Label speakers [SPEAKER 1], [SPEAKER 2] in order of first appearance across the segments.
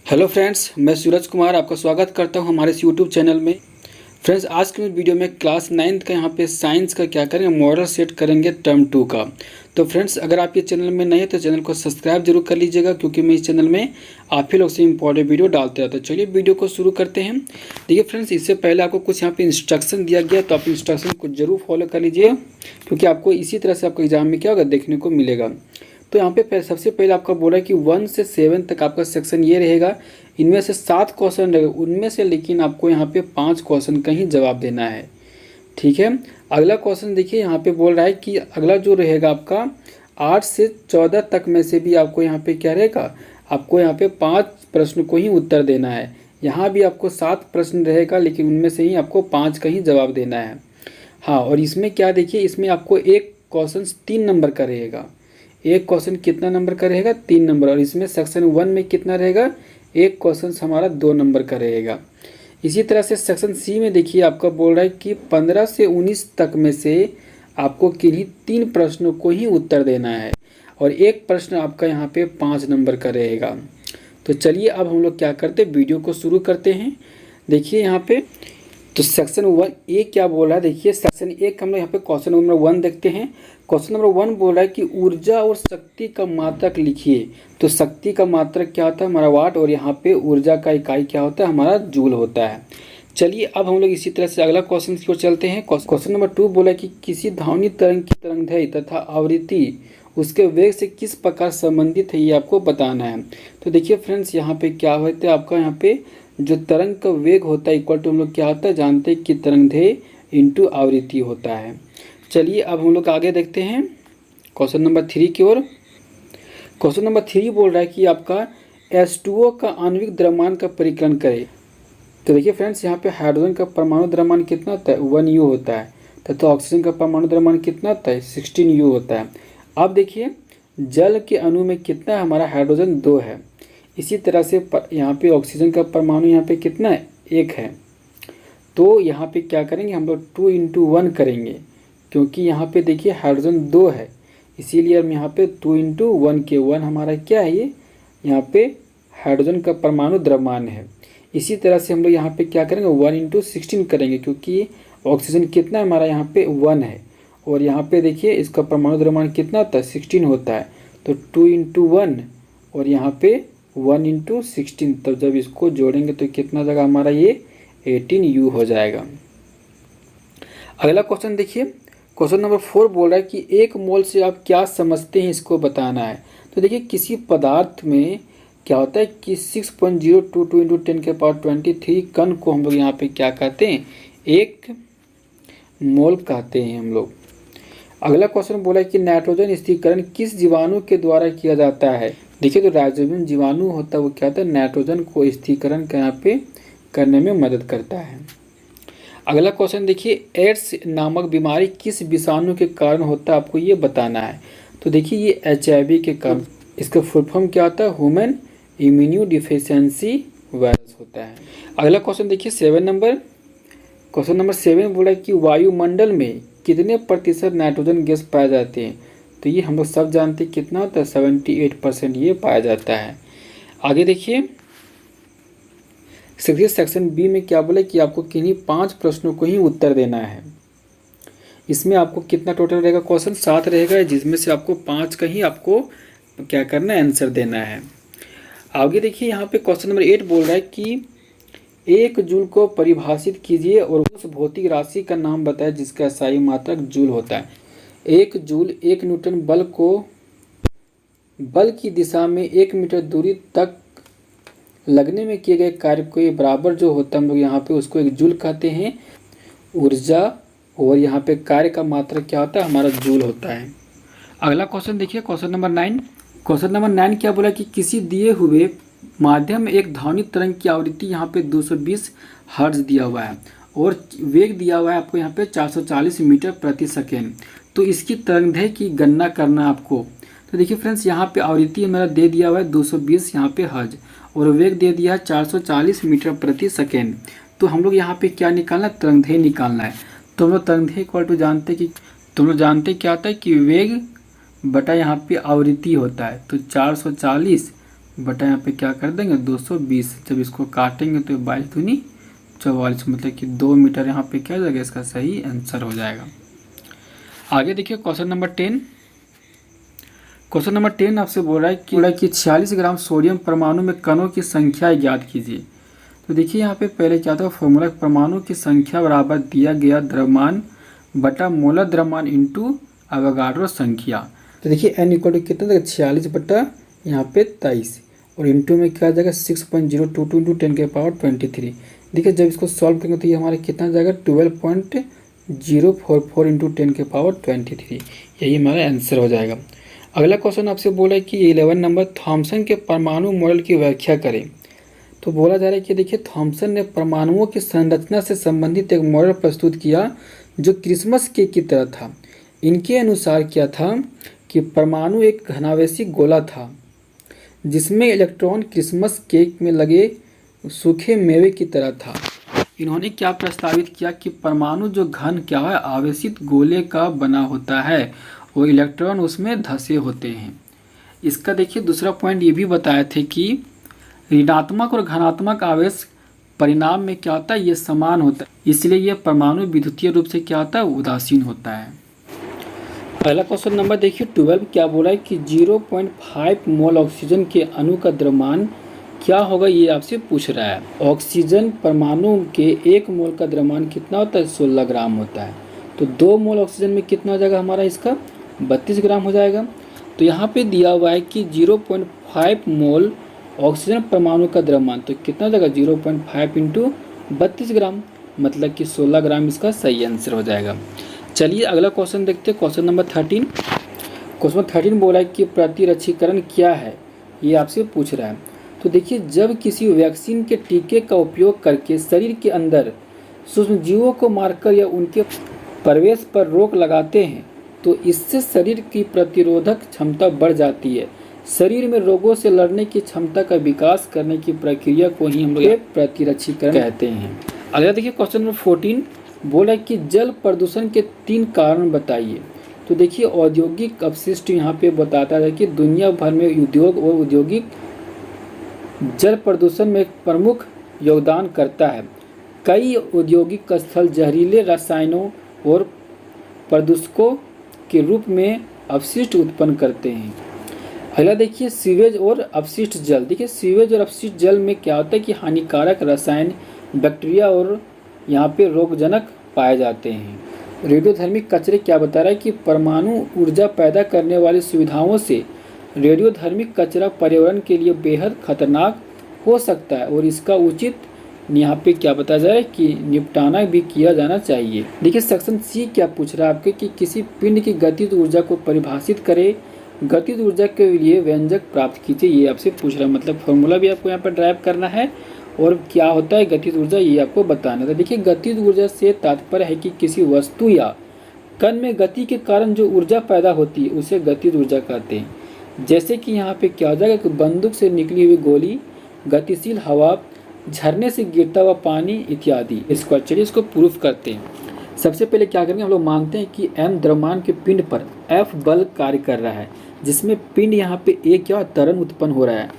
[SPEAKER 1] Hello friends, मैं सूरज कुमार आपका स्वागत करता हूं हमारे इस यूट्यूब चैनल में। फ्रेंड्स, आज के वीडियो में क्लास 9th का यहाँ पे साइंस का क्या करेंगे, मॉडल सेट करेंगे टर्म 2 का। तो फ्रेंड्स, अगर आप ये चैनल में नए हैं तो चैनल को सब्सक्राइब जरूर कर लीजिएगा, क्योंकि मैं इस चैनल में आप ही लोग से इंपॉर्टेंट वीडियो डालते रहता हूँ। चलिए वीडियो को शुरू करते हैं। देखिए फ्रेंड्स, इससे पहले आपको कुछ यहाँ पे इंस्ट्रक्शन दिया गया, तो आप इंस्ट्रक्शन को जरूर फॉलो कर लीजिए, क्योंकि आपको इसी तरह से आपको एग्जाम में क्या होगा देखने को मिलेगा। तो यहाँ पे सबसे पहले आपका बोला कि 1 से 7 तक आपका सेक्शन ये रहेगा। इनमें से 7 क्वेश्चन रहेगा, उनमें से लेकिन आपको यहाँ पे 5 क्वेश्चन का ही जवाब देना है। ठीक है। अगला क्वेश्चन देखिए, यहाँ पे बोल रहा है कि अगला जो रहेगा आपका 8 से 14 तक में से भी आपको यहाँ पे क्या रहेगा, आपको यहाँ पे 5 प्रश्न को ही उत्तर देना है। यहाँ भी आपको 7 प्रश्न रहेगा, लेकिन उनमें से ही आपको 5 का ही जवाब देना है। हाँ, और इसमें क्या देखिए, इसमें आपको एक क्वेश्चन 3 नंबर का रहेगा। एक क्वेश्चन कितना नंबर का रहेगा, 3 नंबर। और इसमें सेक्शन 1 में कितना रहेगा, एक क्वेश्चन हमारा 2 नंबर का रहेगा। इसी तरह से सेक्शन सी में देखिए, आपका बोल रहा है कि 15 से 19 तक में से आपको किन्हीं 3 प्रश्नों को ही उत्तर देना है, और एक प्रश्न आपका यहाँ पे 5 नंबर का रहेगा। तो चलिए अब हम लोग क्या करते हैं, वीडियो को शुरू करते हैं। देखिए यहाँ पे तो सेक्शन 1 ए क्या बोल रहा है, देखिए सेक्शन 1 हम लोग यहाँ पे क्वेश्चन नंबर 1 देखते हैं। क्वेश्चन नंबर 1 बोल रहा है कि ऊर्जा और शक्ति का मात्रक लिखिए। तो शक्ति का मात्रक क्या होता है, हमारा वाट, और यहाँ पे ऊर्जा का इकाई क्या होता है, हमारा जूल होता है। चलिए अब हम लोग इसी तरह से अगला क्वेश्चन की ओर चलते हैं। क्वेश्चन नंबर 2 बोला कि किसी ध्वनि तरंग की तरंगदैर्घ्य तथा आवृत्ति उसके वेग से किस प्रकार संबंधित है, ये आपको बताना है। तो देखिए फ्रेंड्स, यहाँ पे क्या होता है, आपका यहाँ पे जो तरंग का वेग होता है इक्वल टू हम लोग क्या होता है जानते हैं कि तरंगदैर्घ्य इंटू आवृत्ति होता है। चलिए अब हम लोग आगे देखते हैं क्वेश्चन नंबर 3 की ओर। क्वेश्चन नंबर 3 बोल रहा है कि आपका H2O का आणविक द्रव्यमान का परिकलन करें। तो देखिए फ्रेंड्स, यहाँ पे हाइड्रोजन का परमाणु द्रव्यमान कितना होता है, 1U होता है, तथा ऑक्सीजन का परमाणु द्रव्यमान कितना होता है, 16U होता है। अब देखिए जल के अणु में कितना हमारा हाइड्रोजन 2 है। इसी तरह से यहाँ पे ऑक्सीजन का परमाणु यहाँ पे कितना है, 1 है। तो यहाँ पे क्या करेंगे, हम लोग 2 × 1 करेंगे, क्योंकि यहाँ पे देखिए हाइड्रोजन 2 है, इसीलिए हम यहाँ पे 2 × 1 के 1 हमारा क्या है, ये यहाँ पे हाइड्रोजन का परमाणु द्रव्यमान है। इसी तरह से हम लोग यहाँ पे क्या करेंगे, 1 × 16 करेंगे, क्योंकि ऑक्सीजन कितना हमारा यहाँ पे 1 है, और यहाँ पे देखिए इसका परमाणु द्रव्यमान कितना होता है, 16 होता है। तो 2 × 1 और यहाँ पे 1 × 16, तो जब इसको जोड़ेंगे तो कितना जगह हमारा ये 18U हो जाएगा। अगला क्वेश्चन देखिए, क्वेश्चन नंबर 4 बोल रहा है कि 1 मोल से आप क्या समझते हैं, इसको बताना है। तो देखिए किसी पदार्थ में क्या होता है कि 6.022 × 10⁻23 कण को हम लोग यहाँ पे क्या कहते हैं, 1 मोल कहते हैं हम लोग। अगला क्वेश्चन बोला है कि नाइट्रोजन स्थिरीकरण किस जीवाणु के द्वारा किया जाता है। देखिए जो राइजोबियम जीवाणु होता है वो क्या होता है, नाइट्रोजन को स्थिरीकरण यहाँ पे करने में मदद करता है। अगला क्वेश्चन देखिए, एड्स नामक बीमारी किस विषाणु के कारण होता है, आपको ये बताना है। तो देखिए ये HIV के कारण, इसका फुल फॉर्म क्या होता है, ह्यूमन इम्यूनो डिफिशियंसी वायरस होता है। अगला क्वेश्चन देखिए 7 नंबर। क्वेश्चन नंबर 7 बोला कि वायुमंडल में कितने प्रतिशत नाइट्रोजन गैस पाए जाते हैं। तो ये हम लोग सब जानते हैं कितना होता है, 78% ये पाया जाता है। आगे देखिए सेक्शन बी में क्या बोला कि आपको किन्हीं 5 प्रश्नों को ही उत्तर देना है। इसमें आपको कितना टोटल रहेगा, क्वेश्चन 7 रहेगा, जिसमें से आपको 5 का ही आपको क्या करना है, आंसर देना है। आगे देखिए यहाँ पे क्वेश्चन नंबर 8 बोल रहा है कि 1 जूल को परिभाषित कीजिए और उस भौतिक राशि का नाम बताएं जिसका SI मात्रक जूल होता है। 1 जूल 1 न्यूटन बल को बल की दिशा में 1 मीटर दूरी तक लगने में किए गए कार्य के बराबर जो होता है, हम लोग यहाँ पे उसको 1 जूल कहते हैं ऊर्जा, और यहाँ पे कार्य का मात्रक क्या होता है, हमारा जूल होता है। अगला क्वेश्चन देखिए क्वेश्चन नंबर 9। क्वेश्चन नंबर 9 क्या बोला कि किसी दिए हुए माध्यम में एक ध्वनि तरंग की आवृत्ति यहाँ पे 220 हर्ट्ज दिया हुआ है, और वेग दिया हुआ है आपको यहाँ पे 440 मीटर प्रति सेकेंड। तो इसकी तरंगदैर्घ्य की गणना करना आपको। तो देखिए फ्रेंड्स, यहाँ पे आवृत्ति मेरा दे दिया हुआ है 220 यहाँ पे हर्ट्ज, और वेग दे दिया है 440 मीटर प्रति सेकेंड। तो हम लोग यहाँ पे क्या निकालना है, तरंगदैर्घ्य निकालना है। तो हम लोग तरंगदैर्घ्य इक्वल टू जानते कि तुम लोग जानते क्या होता है कि वेग बटा यहाँ पे आवृत्ति होता है। तो 440 बटा यहाँ पे क्या कर देंगे 220। जब इसको काटेंगे तो 22 दूनी 44, मतलब कि 2 मीटर यहाँ पे क्या हो जाएगा, इसका सही आंसर हो जाएगा। आगे देखिए क्वेश्चन नंबर 10। क्वेश्चन नंबर 10 आपसे बोल रहा है कि 46 ग्राम सोडियम परमाणु में कणों की संख्या ज्ञात कीजिए। तो देखिए यहाँ पे पहले क्या था फॉर्मूला, परमाणु की संख्या बराबर दिया गया द्रव्यमान बटा मोलर द्रव्यमान इंटू अवोगाड्रो संख्या। तो देखिए n इक्वल टू कितना था 46 बटा यहाँ पे 23 और इंटू में क्या आ जाएगा 6.022 इंटू 10 के पावर 23। देखिए जब इसको सॉल्व करेंगे तो ये हमारा कितना जाएगा 12.044 इंटू 10 के पावर 23। यही हमारा आंसर हो जाएगा। अगला क्वेश्चन आपसे बोला है कि 11 नंबर थॉमसन के परमाणु मॉडल की व्याख्या करें। तो बोला जा रहा है कि देखिए थॉमसन ने परमाणुओं की संरचना से संबंधित एक मॉडल प्रस्तुत किया जो क्रिसमस केक की तरह था। इनके अनुसार क्या था कि परमाणु एक घनावेशी गोला था जिसमें इलेक्ट्रॉन क्रिसमस केक में लगे सूखे मेवे की तरह था। इन्होंने क्या प्रस्तावित किया कि परमाणु जो घन क्या है आवेशित गोले का बना होता है और इलेक्ट्रॉन उसमें धंसे होते हैं। इसका देखिए दूसरा पॉइंट ये भी बताए थे कि ऋणात्मक और धनात्मक आवेश परिणाम में क्या होता है, ये समान होता है, इसलिए ये परमाणु विद्युतीय रूप से क्या होता है, उदासीन होता है। पहला क्वेश्चन नंबर देखिए 12 क्या बोला है कि 0.5 मोल ऑक्सीजन के अणु का द्रव्यमान क्या होगा, ये आपसे पूछ रहा है। ऑक्सीजन परमाणु के 1 मोल का द्रव्यमान कितना होता है 16 ग्राम होता है। तो 2 मोल ऑक्सीजन में कितना हो जाएगा हमारा, इसका 32 ग्राम हो जाएगा। तो यहाँ पे दिया हुआ है कि 0.5 मोल ऑक्सीजन परमाणु का द्रव्यमान, तो कितना हो जाएगा 0.5 इंटू 32 ग्राम, मतलब कि 16 ग्राम इसका सही आंसर हो जाएगा। चलिए अगला क्वेश्चन देखते हैं, क्वेश्चन नंबर 13। क्वेश्चन 13 बोला है कि प्रतिरक्षीकरण क्या है, ये आपसे पूछ रहा है। तो देखिए जब किसी वैक्सीन के टीके का उपयोग करके शरीर के अंदर सूक्ष्म जीवों को मारकर या उनके प्रवेश पर रोक लगाते हैं तो इससे शरीर की प्रतिरोधक क्षमता बढ़ जाती है। शरीर में रोगों से लड़ने की क्षमता का विकास करने की प्रक्रिया को ही हम लोग प्रतिरक्षीकरण कहते हैं। अगला देखिए क्वेश्चन नंबर 14 बोला कि जल प्रदूषण के 3 कारण बताइए। तो देखिए औद्योगिक अपशिष्ट यहाँ पे बताता है कि दुनिया भर में उद्योग और औद्योगिक जल प्रदूषण में प्रमुख योगदान करता है। कई औद्योगिक स्थल जहरीले रसायनों और प्रदूषकों के रूप में अपशिष्ट उत्पन्न करते हैं। अगला देखिए सीवेज और अपशिष्ट जल। देखिए सीवेज और अपशिष्ट जल में क्या होता है कि हानिकारक रसायन, बैक्टीरिया और यहाँ पे रोगजनक पाए जाते हैं। रेडियोधर्मिक कचरे क्या बता रहा है कि परमाणु ऊर्जा पैदा करने वाली सुविधाओं से रेडियोधर्मिक कचरा पर्यावरण के लिए बेहद खतरनाक हो सकता है और इसका उचित यहाँ पे क्या बताया जाए कि निपटाना भी किया जाना चाहिए। देखिए सेक्शन सी क्या पूछ रहा है आपके कि किसी पिंड की गतिज ऊर्जा को परिभाषित करे, गतिज ऊर्जा के लिए व्यंजक प्राप्त कीजिए, ये आपसे पूछ रहा है। मतलब फॉर्मूला भी आपको यहाँ पर ड्राइव करना है और क्या होता है गतिज ऊर्जा ये आपको बताना था। देखिए गतिज ऊर्जा से तात्पर्य है कि किसी वस्तु या कण में गति के कारण जो ऊर्जा पैदा होती है उसे गतिज ऊर्जा कहते हैं। जैसे कि यहाँ पे क्या हो जाएगा कि बंदूक से निकली हुई गोली, गतिशील हवा, झरने से गिरता हुआ पानी इत्यादि। इसको चलिए इसको प्रूफ करते हैं। सबसे पहले क्या करेंगे, हम लोग मानते हैं कि m द्रव्यमान के पिंड पर F बल कार्य कर रहा है, जिसमें पिंड यहाँ पे A क्या त्वरण उत्पन्न हो रहा है।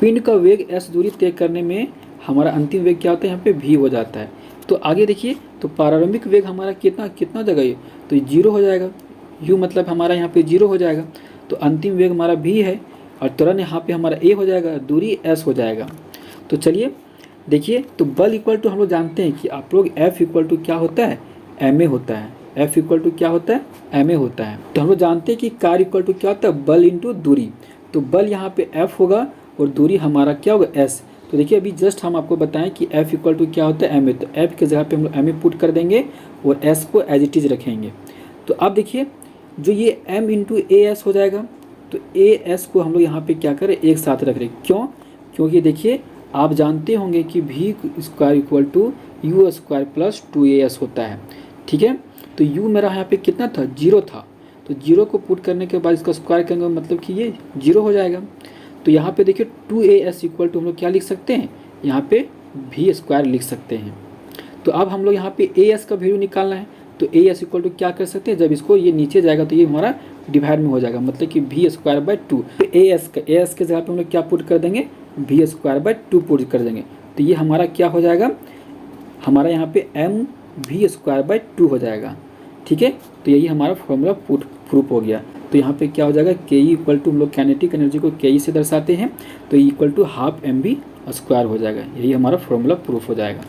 [SPEAKER 1] पिंड का वेग s दूरी तय करने में हमारा अंतिम वेग क्या होता है यहाँ पे v हो जाता है। तो आगे देखिए तो प्रारंभिक वेग हमारा कितना जगह है तो 0 हो जाएगा, u मतलब हमारा यहाँ पे 0 हो जाएगा। तो अंतिम वेग हमारा v है और त्वरण यहाँ पे हमारा a हो जाएगा, दूरी s हो जाएगा। तो चलिए देखिए तो बल इक्वल टू हम लोग जानते हैं कि आप लोग F इक्वल टू क्या होता है ma होता है। F इक्वल टू क्या होता है ma होता है। तो हम लोग जानते हैं कि कार्य इक्वल टू क्या होता है बल इंटू दूरी। तो बल यहाँ पे F होगा और दूरी हमारा क्या होगा s। तो देखिए अभी जस्ट हम आपको बताएं कि F इक्वल टू क्या होता है ma। तो F के जगह पे हम लोग ma पुट कर देंगे और s को एज इट इज रखेंगे। तो अब देखिए जो ये m इंटू as हो जाएगा तो as को हम लोग यहाँ पे क्या करें एक साथ रख रहे। क्यों? क्योंकि देखिए आप जानते होंगे कि v square equal to u square plus 2as होता है। ठीक है, तो u मेरा यहाँ पे कितना था 0 था, तो 0 को पुट करने के बाद इसका स्क्वायर करेंगे मतलब कि ये 0 हो जाएगा। तो यहाँ पे देखिए 2as इक्वल टू हम लोग क्या लिख सकते हैं, यहाँ पे v स्क्वायर लिख सकते हैं। तो अब हम लोग यहाँ पे as का वैल्यू निकालना है। तो as इक्वल टू क्या कर सकते हैं, जब इसको ये नीचे जाएगा तो ये हमारा डिवाइड में हो जाएगा, मतलब कि v²/2। तो एस के जगह पे हम लोग क्या पुट कर देंगे, v²/2 पुट कर देंगे। तो ये हमारा क्या हो जाएगा, हमारा यहाँ पे mv²/2 हो जाएगा। ठीक है, तो यही हमारा फॉर्मूला प्रूफ हो गया। तो यहाँ पे क्या हो जाएगा, के इक्वल टू, हम लोग काइनेटिक एनर्जी को के से दर्शाते हैं, तो इक्वल टू ½ mv² हो जाएगा। यही हमारा फॉर्मूला प्रूफ हो जाएगा।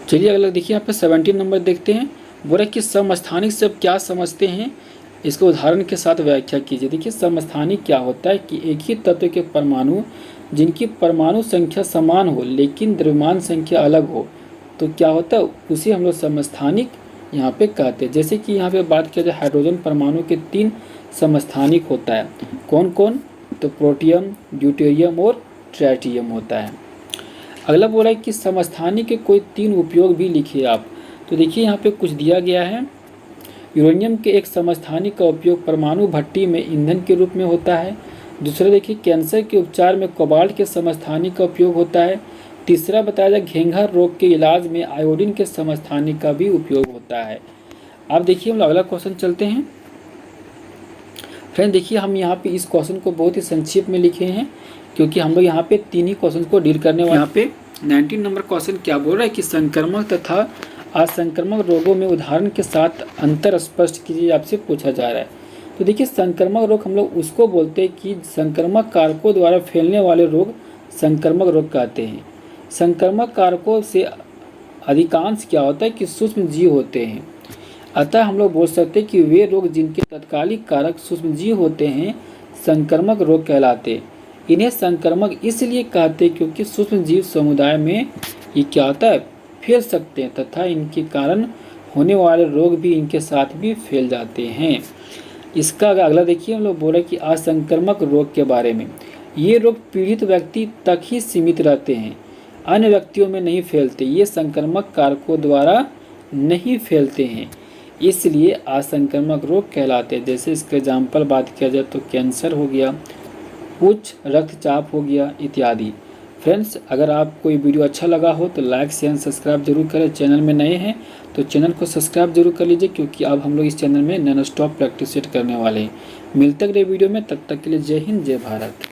[SPEAKER 1] चलिए अगला देखिए, यहाँ पे 17 नंबर देखते हैं। बोला कि समस्थानिक से आप क्या समझते हैं, इसको उदाहरण के साथ व्याख्या कीजिए। देखिए समस्थानिक क्या होता है कि एक ही तत्व के परमाणु जिनकी परमाणु संख्या समान हो लेकिन द्रव्यमान संख्या अलग हो, तो क्या होता है, उसे हम लोग समस्थानिक यहाँ पे कहते हैं। जैसे कि यहाँ पे बात किया जाए, हाइड्रोजन परमाणु के 3 समस्थानिक होता है। कौन कौन, तो प्रोटियम, ड्यूटेरियम और ट्राइटियम होता है। अगला बोला है कि समस्थानिक के कोई 3 उपयोग भी लिखिए आप। तो देखिए यहाँ पे कुछ दिया गया है। यूरेनियम के एक समस्थानिक का उपयोग परमाणु भट्टी में ईंधन के रूप में होता है। दूसरा देखिए, कैंसर के उपचार में कोबाल्ट के समस्थानिक का उपयोग होता है। तीसरा बताया जाए, घेंघा रोग के इलाज में आयोडीन के समस्थानिक का भी उपयोग होता है। अब देखिए हम अगला क्वेश्चन चलते हैं। फ्रेंड देखिए, हम यहाँ पे इस क्वेश्चन को बहुत ही संक्षिप्त में लिखे हैं, क्योंकि हम लोग यहाँ पे 3 ही क्वेश्चन को डील करने वाले। यहाँ पे 19 नंबर क्वेश्चन क्या बोल रहा है कि संक्रमक तथा असंक्रामक रोगों में उदाहरण के साथ अंतर स्पष्ट कीजिए, आपसे पूछा जा रहा है। तो देखिए संक्रामक रोग हम लोग उसको बोलते हैं कि संक्रामक कारकों द्वारा फैलने वाले रोग संक्रामक रोग कहते हैं। संक्रामक कारकों से अधिकांश क्या होता है कि सूक्ष्म जीव होते हैं। अतः हम लोग बोल सकते हैं कि वे रोग जिनके तत्कालिक कारक सूक्ष्म जीव होते हैं संक्रामक रोग कहलाते। इन्हें संक्रामक इसलिए कहते हैं क्योंकि सूक्ष्म जीव समुदाय में ये क्या होता है, फैल सकते हैं तथा इनके कारण होने वाले रोग भी इनके साथ भी फैल जाते हैं। इसका अगला देखिए, हम लोग बोले कि असंक्रामक रोग के बारे में। ये रोग पीड़ित व्यक्ति तक ही सीमित रहते हैं, अन्य व्यक्तियों में नहीं फैलते। ये संक्रामक कारकों द्वारा नहीं फैलते हैं, इसलिए असंक्रामक रोग कहलाते हैं। जैसे इसका एग्जाम्पल बात किया जाए तो कैंसर हो गया, उच्च रक्तचाप हो गया इत्यादि। फ्रेंड्स अगर आपको ये वीडियो अच्छा लगा हो तो लाइक शेयर सब्सक्राइब जरूर करें। चैनल में नए हैं तो चैनल को सब्सक्राइब जरूर कर लीजिए, क्योंकि अब हम लोग इस चैनल में नॉन स्टॉप प्रैक्टिस सेट करने वाले हैं। मिलते अगले वीडियो में, तब तक के लिए जय हिंद जय भारत।